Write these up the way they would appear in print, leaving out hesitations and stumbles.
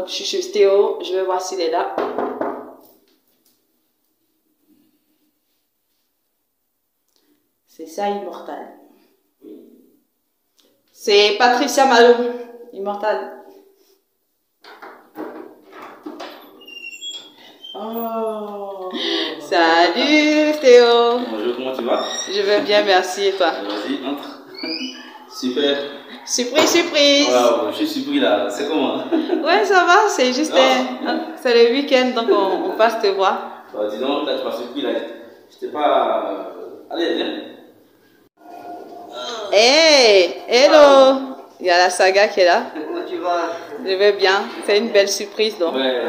Donc, je suis chez Théo. Je vais voir s'il est là. C'est ça, Immortal. C'est Patricia Malo, Immortal. Oh. Salut Théo. Bonjour, comment tu vas? Je vais bien, merci. Et toi? Vas-y, entre. Super. Surprise. Wow, je suis surpris là. C'est comment? Ouais, ça va. C'est juste c'est le week-end, donc on passe te voir. Bah, dis donc, là tu m'as surpris là. Je t'ai pas. Allez, viens. Hey, hello. Il y a la saga qui est là. Comment tu vas? Je vais bien. C'est une belle surprise donc. Ouais.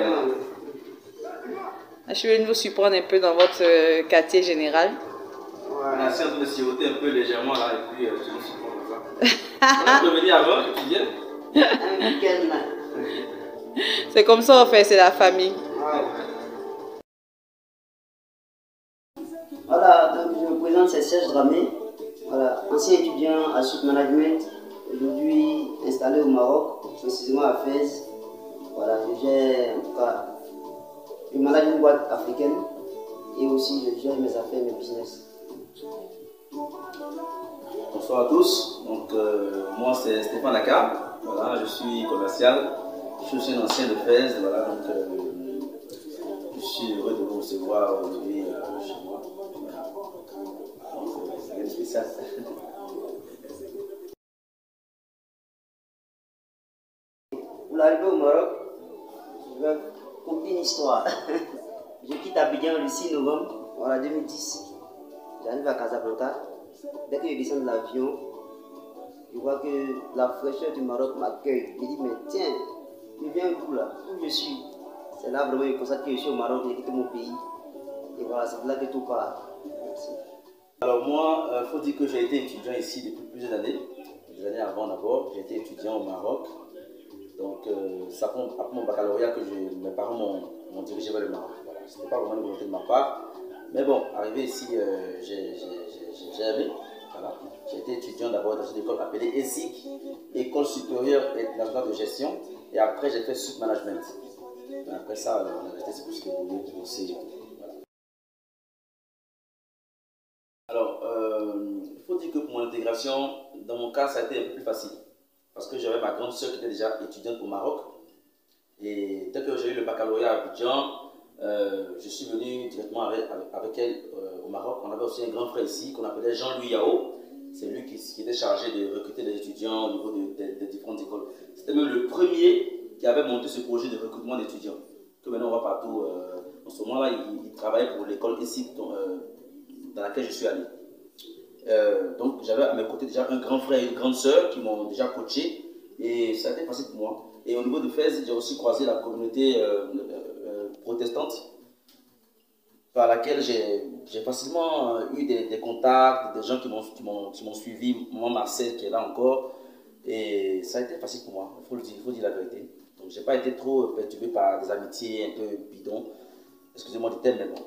Je suis venue vous surprendre un peu dans votre quartier général. On a essayé de siroter un peu légèrement là et puis je me suis comme ça. Tu peux venir avant que tu viennes? Un week-end là. C'est comme ça en fait, c'est la famille. Voilà, donc je me présente, c'est Serge Dramé. Voilà, ancien étudiant à Sup Management, aujourd'hui installé au Maroc, précisément à Fès. Voilà, je gère en tout cas, je manage une boîte africaine et aussi je gère mes affaires, mes business. Bonsoir à tous. Donc, moi c'est Stéphane Laka. Voilà, je suis commercial. Je suis aussi un ancien de Fès. Voilà, donc je suis heureux de vous recevoir aujourd'hui chez moi. Voilà. Donc, c'est rien de spécial. Pour l'arrivée au Maroc, je vais conter une histoire. Je quitte Abidjan le 6 novembre voilà, 2010. J'arrive à Casablanca. Dès que je descends de l'avion, je vois que la fraîcheur du Maroc m'accueille. Je dis, mais tiens, je viens d'où là? Où je suis? C'est là vraiment que je constate que je suis au Maroc, j'ai quitté mon pays. Et voilà, c'est là que tout part. Merci. Alors moi, il faut dire que j'ai été étudiant ici depuis plusieurs années. Des années avant d'abord, j'ai été étudiant au Maroc. Donc ça après mon baccalauréat que mes parents m'ont dirigé vers le Maroc. Voilà. Ce n'était pas vraiment une volonté de ma part. Mais bon, arrivé ici, j'ai aimé. Voilà. J'ai été étudiant d'abord dans une école appelée ESIG, École supérieure internationale de gestion. Et après, j'ai fait Sup Management. Mais après ça, on est resté sur ce que vous voulez bosser. Voilà. Alors, il faut dire que pour mon intégration, dans mon cas, ça a été un peu plus facile. Parce que j'avais ma grande soeur qui était déjà étudiante au Maroc. Et dès que j'ai eu le baccalauréat à Abidjan, je suis venu directement avec elle au Maroc. On avait aussi un grand frère ici qu'on appelait Jean-Louis Yao. C'est lui qui était chargé de recruter des étudiants au niveau des différentes écoles. C'était même le premier qui avait monté ce projet de recrutement d'étudiants. Que maintenant on voit partout. En ce moment-là, il travaillait pour l'école ici dans laquelle je suis allé. Donc j'avais à mes côtés déjà un grand frère et une grande sœur qui m'ont déjà coaché et ça a été facile pour moi. Et au niveau de Fès, j'ai aussi croisé la communauté protestante par laquelle j'ai facilement eu des contacts, des gens qui m'ont suivi, moi Marcel qui est là encore, et ça a été facile pour moi, il faut dire la vérité. Donc j'ai pas été trop perturbé par des amitiés un peu bidons, excusez-moi du thème, mais bon.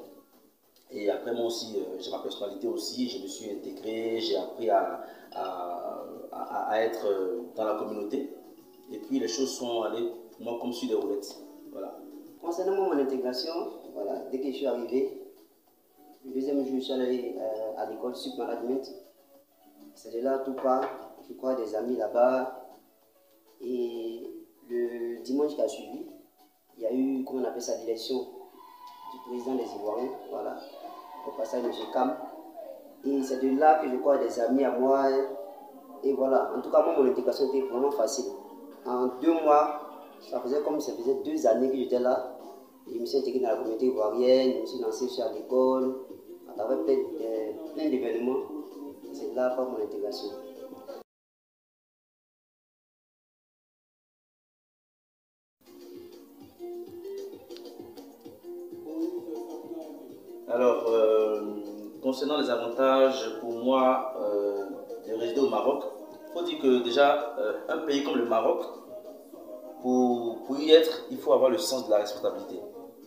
Et après moi aussi, j'ai ma personnalité aussi, je me suis intégré, j'ai appris à être dans la communauté. Et puis les choses sont allées pour moi comme sur des roulettes. Voilà. Concernant mon intégration, voilà, dès que je suis arrivé, le deuxième jour, je suis allé à l'école Sup Management. C'est de là tout part, je crois des amis là-bas. Et le dimanche qui a suivi, il y a eu, comment on appelle ça, l'élection du président des Ivoiriens, voilà, au passage de M. Cam. Et c'est de là que je crois des amis à moi. Et voilà, en tout cas, moi, mon intégration était vraiment facile. En 2 mois, ça faisait comme ça faisait 2 années que j'étais là. Et je me suis intégré dans la communauté ivoirienne, je me suis lancé sur l'école, à travers plein d'événements. C'est de là par mon intégration. Alors, concernant les avantages pour moi de résider au Maroc, il faut dire que déjà, un pays comme le Maroc, pour y être, il faut avoir le sens de la responsabilité.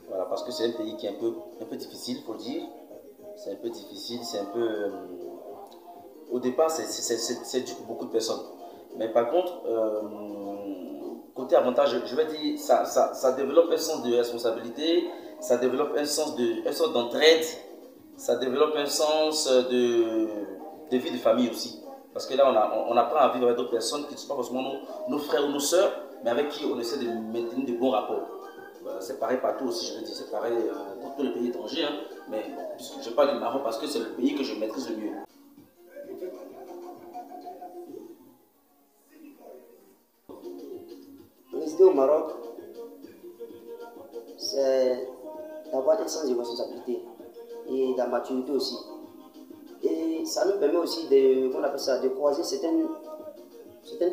Voilà, parce que c'est un pays qui est un peu difficile, il faut le dire. C'est un peu difficile, c'est un peu... au départ, c'est dur pour beaucoup de personnes. Mais par contre, côté côté avantage, je vais dire, ça développe un sens de responsabilité, ça développe un sens d'entraide, ça développe un sens de vie de famille aussi. Parce que là, on apprend à vivre avec d'autres personnes qui ne sont pas forcément nos frères ou nos sœurs, mais avec qui on essaie de maintenir de bons rapports. C'est pareil partout aussi, je veux dire, c'est pareil dans tous les pays étrangers, hein, mais bon, je parle du Maroc parce que c'est le pays que je maîtrise le mieux. Résider au Maroc, c'est d'avoir un sens de responsabilité et de la maturité aussi. Et ça nous permet aussi on appelle ça, de croiser certaines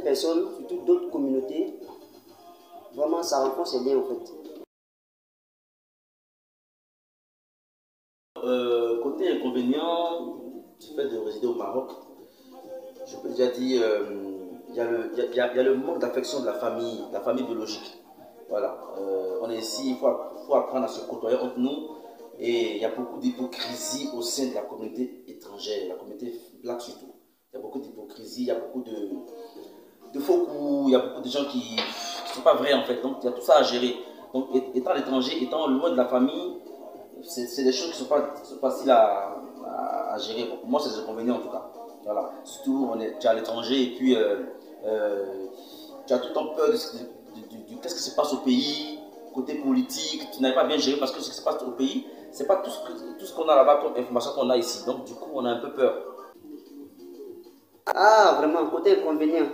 personnes, surtout d'autres communautés. Vraiment, ça renforce les liens en fait. Côté inconvénient du fait de résider au Maroc, je peux déjà dire, il y a le manque d'affection de la famille biologique. Voilà, on est ici, il faut apprendre à se côtoyer entre nous. Et il y a beaucoup d'hypocrisie au sein de la communauté étrangère, la communauté black surtout. Il y a beaucoup d'hypocrisie, il y a beaucoup de faux coups, il y a beaucoup de gens qui ne sont pas vrais en fait. Donc il y a tout ça à gérer. Donc étant à l'étranger, étant loin de la famille, c'est des choses qui ne sont pas faciles à gérer. Pour moi, c'est des inconvénients en tout cas. Voilà. Surtout, tu es à l'étranger et puis tu as tout le temps peur de qu'est-ce qui se passe au pays, côté politique, tu n'arrives pas bien gérer parce que ce qui se passe au pays, c'est pas tout ce qu'on a là-bas comme information qu'on a ici. Donc du coup, on a un peu peur. Ah, vraiment, côté inconvénient.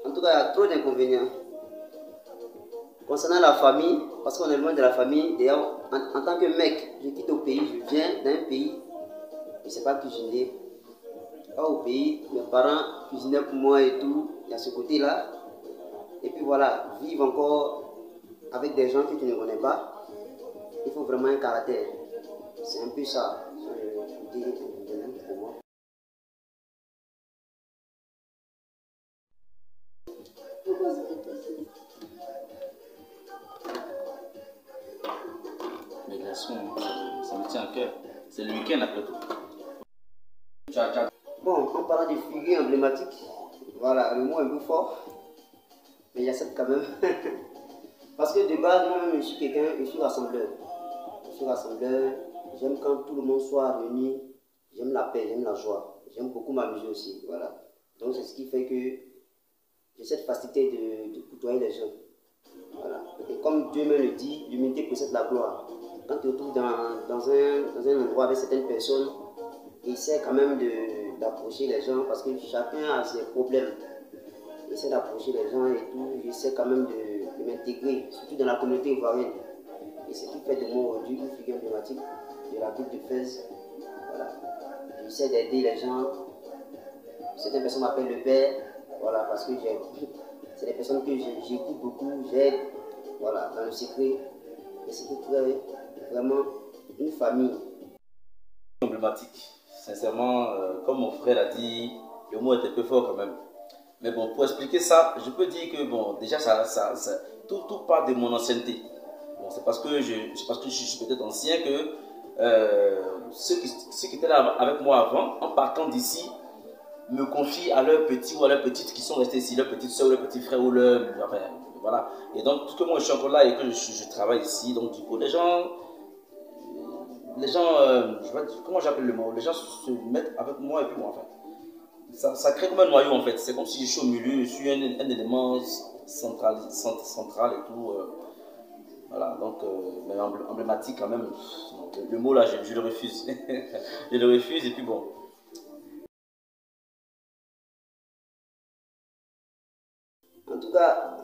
En tout cas, il y a trop d'inconvénients. Concernant la famille, parce qu'on est loin de la famille, d'ailleurs, en tant que mec, je quitte au pays, je viens d'un pays, je ne sais pas cuisiner. Pas au pays, mes parents cuisinaient pour moi et tout, il y a ce côté-là. Et puis voilà, vivre encore avec des gens que tu ne connais pas, il faut vraiment un caractère. C'est un peu ça, pour moi. Les glaçons, ça me tient à cœur. C'est le week-end après tout. Bon, en parlant de figures emblématiques, voilà, le mot est un peu fort, mais j'accepte quand même. Parce que de base, moi-même, je suis quelqu'un, je suis rassembleur. Je suis rassembleur, j'aime quand tout le monde soit réuni, j'aime la paix, j'aime la joie, j'aime beaucoup m'amuser aussi, voilà. Donc c'est ce qui fait que j'ai cette facilité de côtoyer les gens. Voilà. Et comme Dieu me le dit, l'humilité possède la gloire. Quand tu te retrouves dans un endroit avec certaines personnes, essaie quand même d'approcher les gens parce que chacun a ses problèmes. J'essaie d'approcher les gens et tout, j'essaie quand même de m'intégrer, surtout dans la communauté ivoirienne. Et c'est ce qui fait de moi aujourd'hui une figure emblématique de la ville de Fès. Voilà. J'essaie d'aider les gens. Certaines personnes m'appellent le père, voilà, parce que c'est des personnes que j'écoute beaucoup, j'aide, voilà, dans le secret. Et c'est vraiment une famille. Emblématique. Sincèrement, comme mon frère l'a dit, le mot est un peu fort quand même. Mais bon, pour expliquer ça, je peux dire que bon, déjà, tout part de mon ancienneté. Bon, c'est parce que je suis peut-être ancien que ceux qui étaient là avec moi avant, en partant d'ici, me confient à leurs petits ou à leurs petites qui sont restés ici, leurs petites soeurs, leurs petits frères ou leurs... Enfin, voilà. Et donc, tout que moi je suis encore là et que je travaille ici, donc du coup, les gens, comment j'appelle le mot, les gens se mettent avec moi et puis moi, enfin. Ça crée comme un noyau en fait, c'est comme si je suis au milieu, je suis un élément central et tout. Voilà, donc, mais emblématique quand même, le mot là, je le refuse. Je le refuse et puis bon. En tout cas,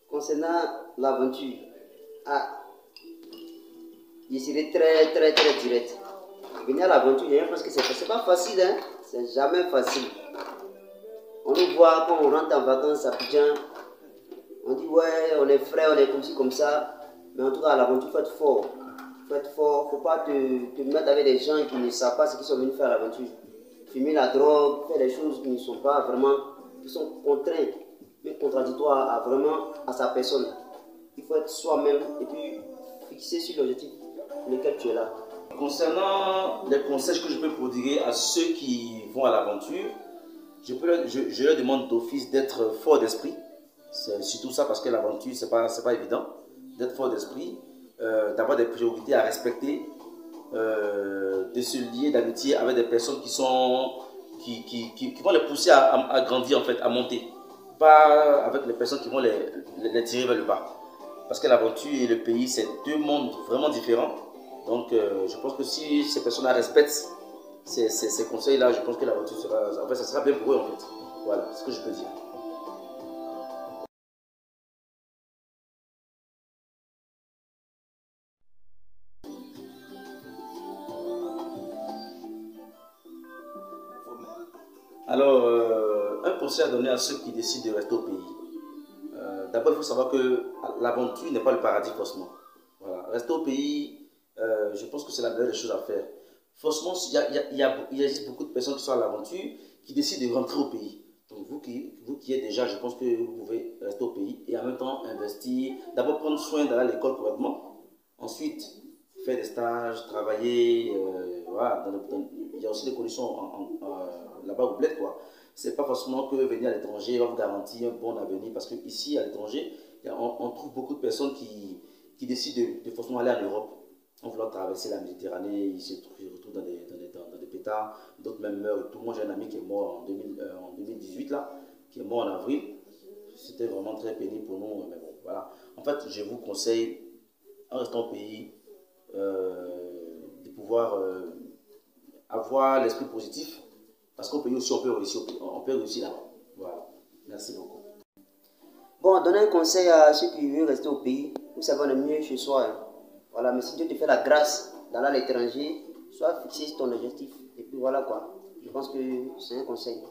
concernant l'aventure, je serai très direct. Venir à l'aventure, je pense que c'est pas facile, hein? C'est jamais facile. On nous voit quand on rentre en vacances à Abidjan, on dit ouais, on est frères, on est comme ci, comme ça. Mais en tout cas, à l'aventure, il faut être fort. Il faut être fort, il ne faut pas te mettre avec des gens qui ne savent pas ce qu'ils sont venus faire à l'aventure. Fumer la drogue, faire des choses qui ne sont pas vraiment, qui sont contraintes, mais contradictoires à sa personne. Il faut être soi-même et puis fixer sur l'objectif pour lequel tu es là. Concernant les conseils que je peux prodiguer à ceux qui vont à l'aventure, je leur demande d'office d'être fort d'esprit, C'est surtout ça, parce que l'aventure, c'est pas évident d'être fort d'esprit, d'avoir des priorités à respecter, de se lier d'amitié avec des personnes qui vont les pousser à grandir, en fait, à monter. Pas avec les personnes qui vont les tirer vers le bas. Parce que l'aventure et le pays, c'est deux mondes vraiment différents. Donc, je pense que si ces personnes-là respectent ces conseils-là, je pense que l'aventure sera... En fait, ça sera bien pour eux, en fait. Voilà, c'est ce que je peux dire. Alors, un conseil à donner à ceux qui décident de rester au pays. D'abord, il faut savoir que l'aventure n'est pas le paradis, forcément. Voilà. Rester au pays, je pense que c'est la meilleure des choses à faire. Forcément, il existe beaucoup de personnes qui sont à l'aventure, qui décident de rentrer au pays. Donc, vous qui êtes déjà, je pense que vous pouvez rester au pays et en même temps investir. D'abord, prendre soin d'aller à l'école correctement. Ensuite, faire des stages, travailler. Voilà, il y a aussi des conditions là-bas au bled, quoi. C'est pas forcément que venir à l'étranger va vous garantir un bon avenir, parce qu'ici à l'étranger, on trouve beaucoup de personnes qui décident de forcément aller en Europe en voulant traverser la Méditerranée. Ils se retrouvent dans des pétards, d'autres même meurent. Tout le monde, j'ai un ami qui est mort en 2018 là, qui est mort en avril. C'était vraiment très pénible pour nous, mais bon, voilà. En fait, je vous conseille, en restant au pays, de pouvoir avoir l'esprit positif, parce qu'au pays aussi, on peut réussir là-bas. Voilà. Merci beaucoup. Bon, donner un conseil à ceux qui veulent rester au pays, vous savez, on est mieux chez soi. Hein. Voilà, mais si Dieu te fait la grâce d'aller à l'étranger, sois fixé sur ton objectif. Et puis voilà quoi. Je pense que c'est un conseil.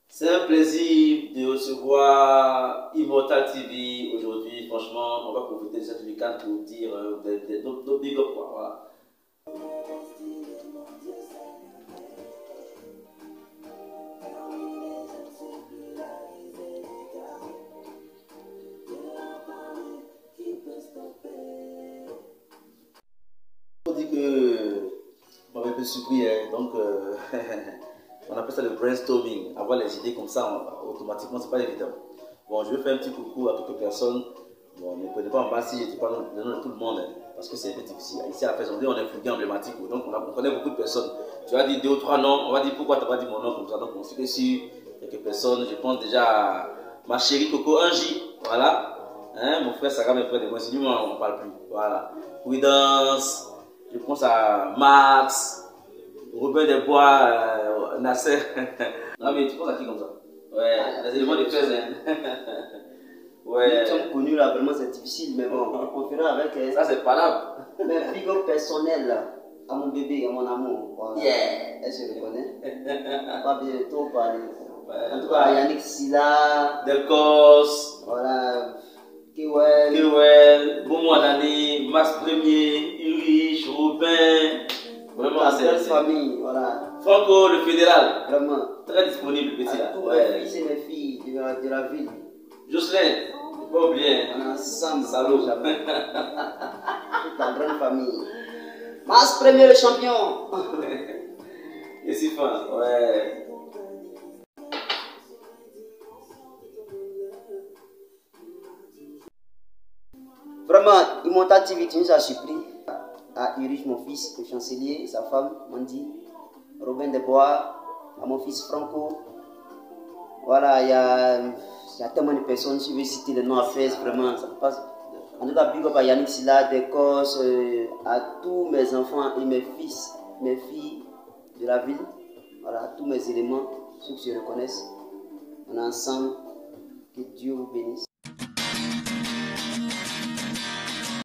C'est un plaisir de recevoir Immortal TV aujourd'hui. Franchement, on va profiter de cette week-end pour dire nos big up, quoi. Voilà. On dit que on m'avait un peu surpris, hein, donc on appelle ça le brainstorming. Avoir les idées comme ça, automatiquement, c'est pas évident. Bon, je vais faire un petit coucou à quelques personnes. Bon, ne prenez pas en bas si je ne dis pas le nom de tout le monde, hein, parce que c'est un peu difficile. Ici à Fès-en-Dé, on est fougué emblématique, donc on connaît beaucoup de personnes. Tu vas dire 2 ou 3 noms, on va dire pourquoi tu n'as pas dit mon nom comme ça. Donc on sait que sur quelques personnes, je pense déjà à ma chérie Coco Angie, voilà. Hein, mon frère Sarah, mes frères de moi, c'est lui, on ne parle plus. Voilà. Prudence, je pense à Max, Robin Desbois, Nasser. Non mais tu penses à qui comme ça? Ouais, les éléments de Fès, hein. Ouais. Nous sommes connus là, vraiment c'est difficile, mais bon, on fera avec. Ça c'est pas là. Mais big up personnel là, à mon bébé, à mon amour. Voilà. Yeah. Elle se reconnaît. Pas bientôt parler. Ouais, en tout cas, Yannick Silla. Delcos. Voilà. Kewel. Kewel. Bon d'année. Max Premier. Ulrich. Robin. Vraiment, c'est une famille. Voilà. Franco, le fédéral. Vraiment. Très disponible, petit là. Tous mes fils et mes filles de la ville. Jocelyn. Pas oublier. On est ensemble. Salut. Toute la grande famille. Max Premier, le champion. Et c'est fin. Ouais. Vraiment, Immortal TV nous a surpris. À Ulrich, mon fils, le chancelier, sa femme, Mandy, Robin Desbois, à mon fils Franco. Voilà, il y a tellement de personnes, si je veux citer les noms à Fès, vraiment, ça passe. En tout cas, big up à Yannick Silla, Descos, à tous mes enfants et mes fils, mes filles de la ville. Voilà, tous mes éléments, ceux qui se reconnaissent. On est ensemble, que Dieu vous bénisse.